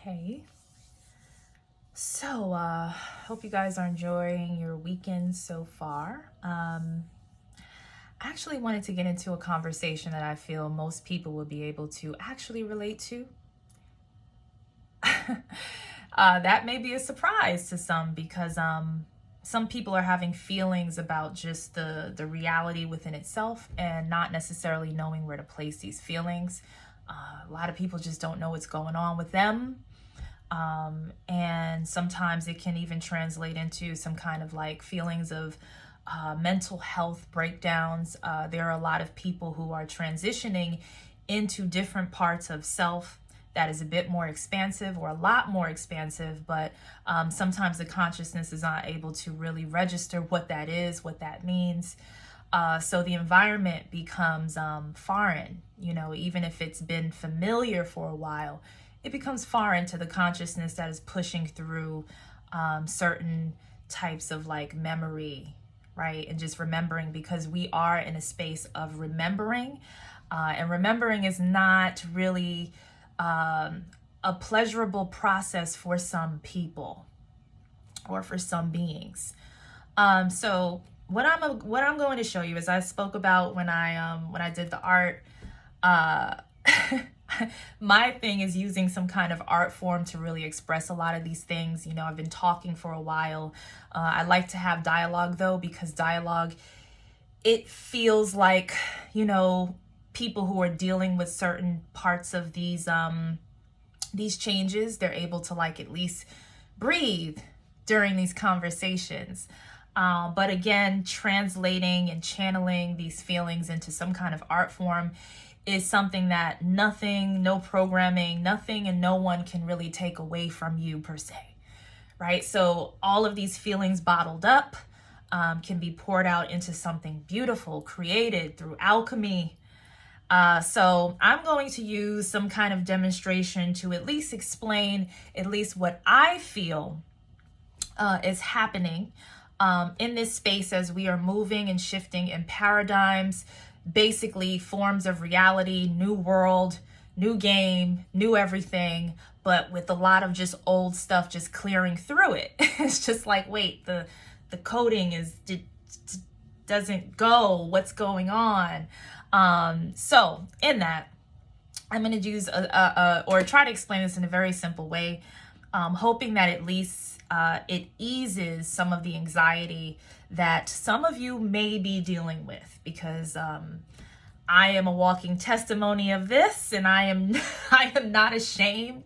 Hey. Hope you guys are enjoying your weekend so far. I actually wanted to get into a conversation that I feel most people will be able to actually relate to. That may be a surprise to some because some people are having feelings about just the reality within itself and not necessarily knowing where to place these feelings. A lot of people just don't know what's going on with them. And sometimes it can even translate into some kind of like feelings of mental health breakdowns. There are a lot of people who are transitioning into different parts of self that is a bit more expansive or a lot more expansive, but sometimes the consciousness is not able to really register what that is, what that means. So the environment becomes foreign, even if it's been familiar for a while, it becomes foreign to the consciousness that is pushing through certain types of like memory, right? And just remembering, because we are in a space of remembering. And remembering is not really a pleasurable process for some people or for some beings. So what I'm going to show you, as I spoke about when I did the art, my thing is using some kind of art form to really express a lot of these things. I've been talking for a while. I like to have dialogue though, because dialogue, it feels like, people who are dealing with certain parts of these changes, they're able to like at least breathe during these conversations. But again, translating and channeling these feelings into some kind of art form is something that nothing, no programming, nothing and no one can really take away from you per se, right? So all of these feelings bottled up can be poured out into something beautiful, created through alchemy. So I'm going to use some kind of demonstration to at least explain at least what I feel is happening in this space as we are moving and shifting in paradigms, basically forms of reality, new world, new game, new everything, but with a lot of just old stuff just clearing through it. It's just like, wait, the coding doesn't go, what's going on? So in that, I'm going to use or try to explain this in a very simple way, hoping that at least it eases some of the anxiety that some of you may be dealing with, because I am a walking testimony of this, and I am not ashamed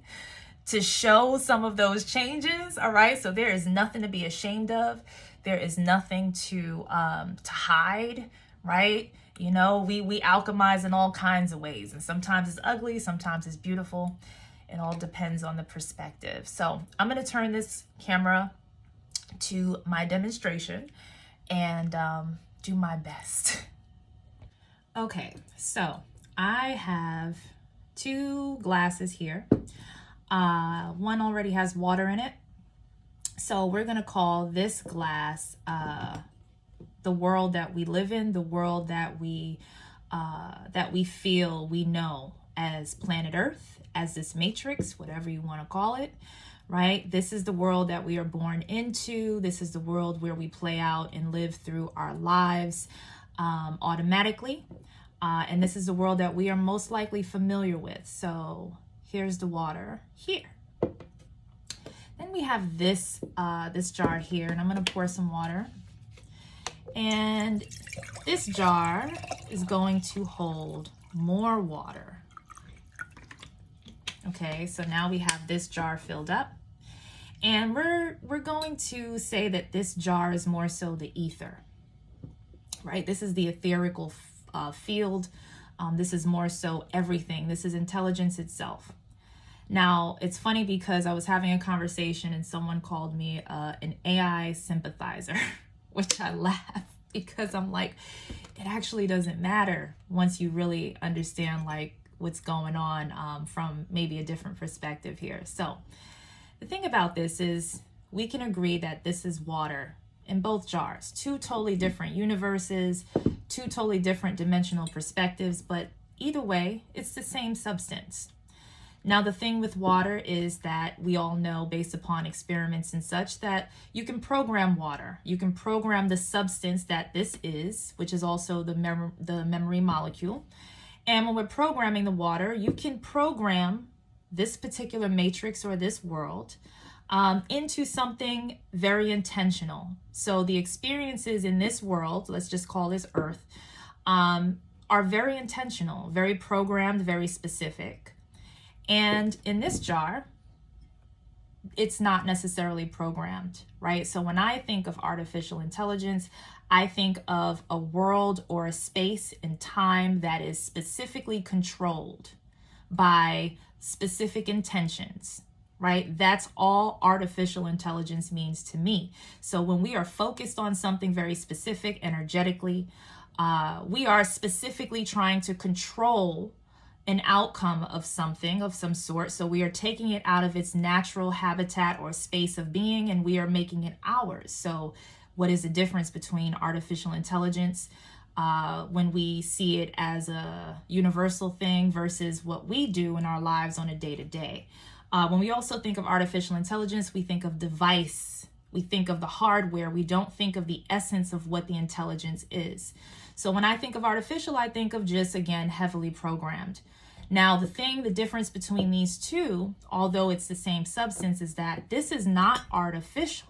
to show some of those changes. All right, so there is nothing to be ashamed of. There is nothing to hide, right? We alchemize in all kinds of ways, and sometimes it's ugly, sometimes it's beautiful. It all depends on the perspective. So I'm going to turn this camera to my demonstration and do my best. Okay, so I have 2 glasses here. One already has water in it. So we're going to call this glass the world that we live in, the world that we feel we know as planet Earth, as this matrix, whatever you want to call it, right? This is the world that we are born into. This is the world where we play out and live through our lives automatically. And this is the world that we are most likely familiar with. So here's the water here. Then we have this jar here, and I'm going to pour some water. And this jar is going to hold more water. Okay, so now we have this jar filled up. And we're going to say that this jar is more so the ether, right? This is the etherical field. This is more so everything. This is intelligence itself. Now, it's funny because I was having a conversation and someone called me an AI sympathizer, which I laugh because I'm like, it actually doesn't matter once you really understand like what's going on from maybe a different perspective here. So the thing about this is we can agree that this is water in both jars, 2 totally different universes, 2 totally different dimensional perspectives, but either way, it's the same substance. Now, the thing with water is that we all know, based upon experiments and such, that you can program water. You can program the substance that this is, which is also the memory molecule. And when we're programming the water, you can program this particular matrix or this world into something very intentional. So the experiences in this world, let's just call this Earth, are very intentional, very programmed, very specific. And in this jar, it's not necessarily programmed, right? So when I think of artificial intelligence, I think of a world or a space and time that is specifically controlled by specific intentions, right? That's all artificial intelligence means to me. So when we are focused on something very specific energetically, we are specifically trying to control an outcome of something of some sort. So we are taking it out of its natural habitat or space of being, and we are making it ours. So what is the difference between artificial intelligence when we see it as a universal thing versus what we do in our lives on a day-to-day? When we also think of artificial intelligence, we think of device. We think of the hardware. We don't think of the essence of what the intelligence is. So when I think of artificial, I think of just, again, heavily programmed. Now, the difference between these two, although it's the same substance, is that this is not artificial.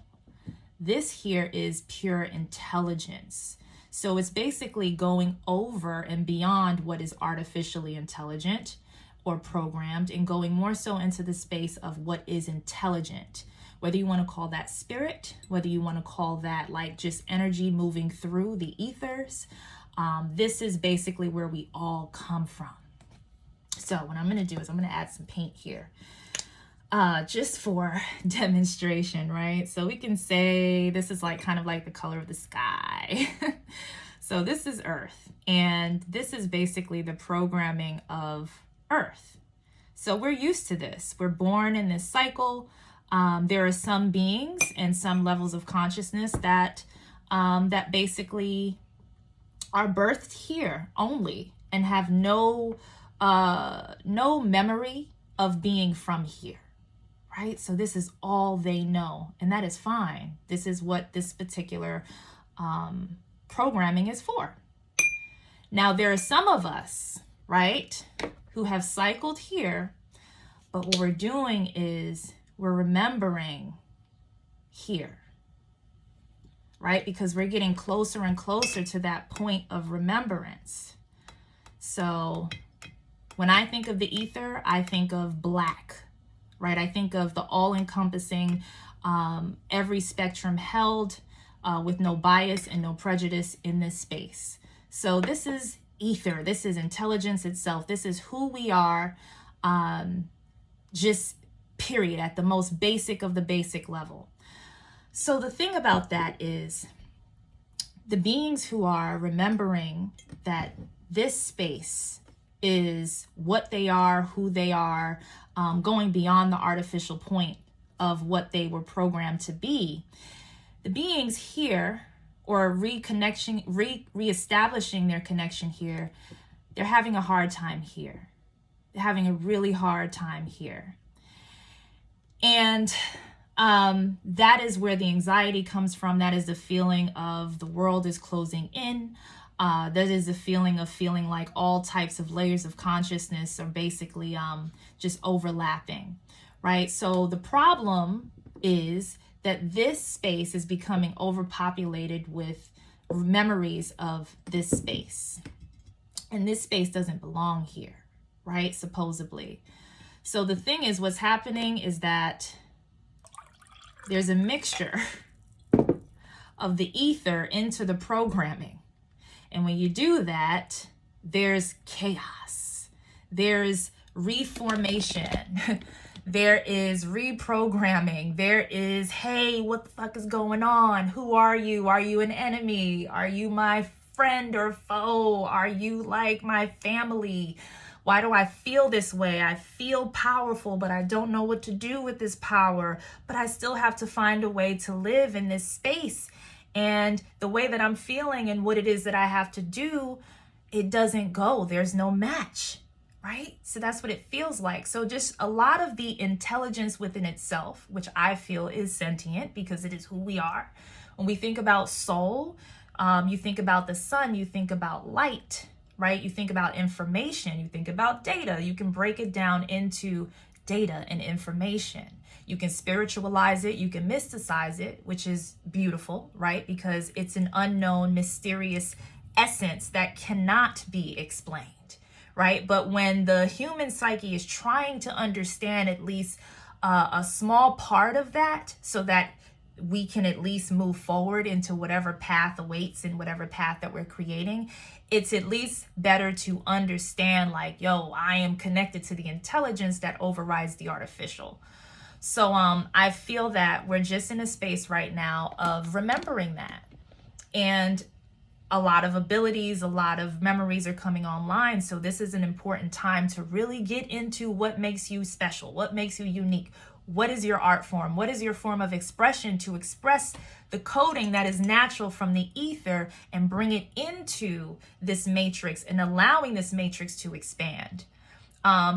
This here is pure intelligence. So it's basically going over and beyond what is artificially intelligent or programmed and going more so into the space of what is intelligent. Whether you want to call that spirit, whether you want to call that like just energy moving through the ethers, this is basically where we all come from. So what I'm going to do is I'm going to add some paint here just for demonstration, right? So we can say this is like kind of like the color of the sky. So this is Earth, and this is basically the programming of Earth. So we're used to this. We're born in this cycle. There are some beings and some levels of consciousness that that basically are birthed here only and have no memory of being from here, right? So this is all they know, and that is fine. This is what this particular programming is for. Now, there are some of us, right, who have cycled here, but what we're doing is we're remembering here, right? Because we're getting closer and closer to that point of remembrance. So when I think of the ether, I think of black, right? I think of the all-encompassing, every spectrum held with no bias and no prejudice in this space. So this is ether. This is intelligence itself. This is who we are, just period, at the most basic of the basic level. So the thing about that is the beings who are remembering that this space is what they are, who they are, going beyond the artificial point of what they were programmed to be. The beings here, or reestablishing their connection here, they're having a hard time here. They're having a really hard time here. And that is where the anxiety comes from. That is the feeling of the world is closing in. That is the feeling of feeling like all types of layers of consciousness are basically just overlapping, right? So the problem is that this space is becoming overpopulated with memories of this space. And this space doesn't belong here, right? Supposedly. So the thing is, what's happening is that there's a mixture of the ether into the programming. And when you do that, there's chaos. There's reformation. There is reprogramming. There is, hey, what the fuck is going on? Who are you? Are you an enemy? Are you my friend or foe? Are you like my family? Why do I feel this way? I feel powerful, but I don't know what to do with this power. But I still have to find a way to live in this space. And the way that I'm feeling and what it is that I have to do, it doesn't go. There's no match, right? So that's what it feels like. So just a lot of the intelligence within itself, which I feel is sentient because it is who we are. When we think about soul, you think about the sun, you think about light, right? You think about information, you think about data. You can break it down into data and information. You can spiritualize it, you can mysticize it, which is beautiful, right? Because it's an unknown, mysterious essence that cannot be explained, right? But when the human psyche is trying to understand at least a small part of that so that we can at least move forward into whatever path awaits and whatever path that we're creating, it's at least better to understand like, yo, I am connected to the intelligence that overrides the artificial. So I feel that we're just in a space right now of remembering that. And a lot of abilities, a lot of memories are coming online. So this is an important time to really get into what makes you special, what makes you unique. What is your art form? What is your form of expression to express the coding that is natural from the ether and bring it into this matrix and allowing this matrix to expand?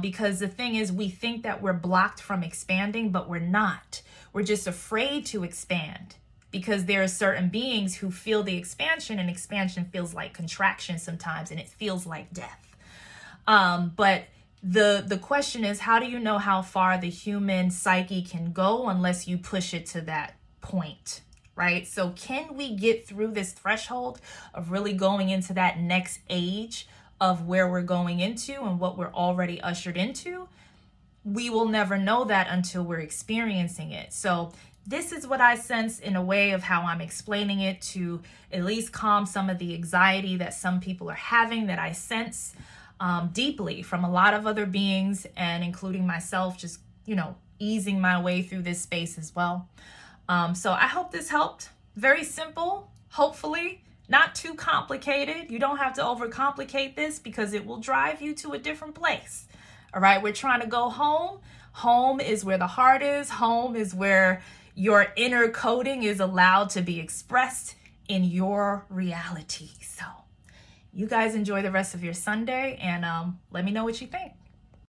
Because the thing is, we think that we're blocked from expanding, but we're not. We're just afraid to expand because there are certain beings who feel the expansion, and expansion feels like contraction sometimes, and it feels like death. But the question is, how do you know how far the human psyche can go unless you push it to that point, right? So can we get through this threshold of really going into that next age of where we're going into and what we're already ushered into? We will never know that until we're experiencing it. So this is what I sense in a way of how I'm explaining it to at least calm some of the anxiety that some people are having, that I sense deeply from a lot of other beings, and including myself, just, easing my way through this space as well. So I hope this helped. Very simple, hopefully not too complicated. You don't have to overcomplicate this because it will drive you to a different place. All right, we're trying to go home. Home is where the heart is. Home is where your inner coding is allowed to be expressed in your reality. So you guys enjoy the rest of your Sunday, and let me know what you think.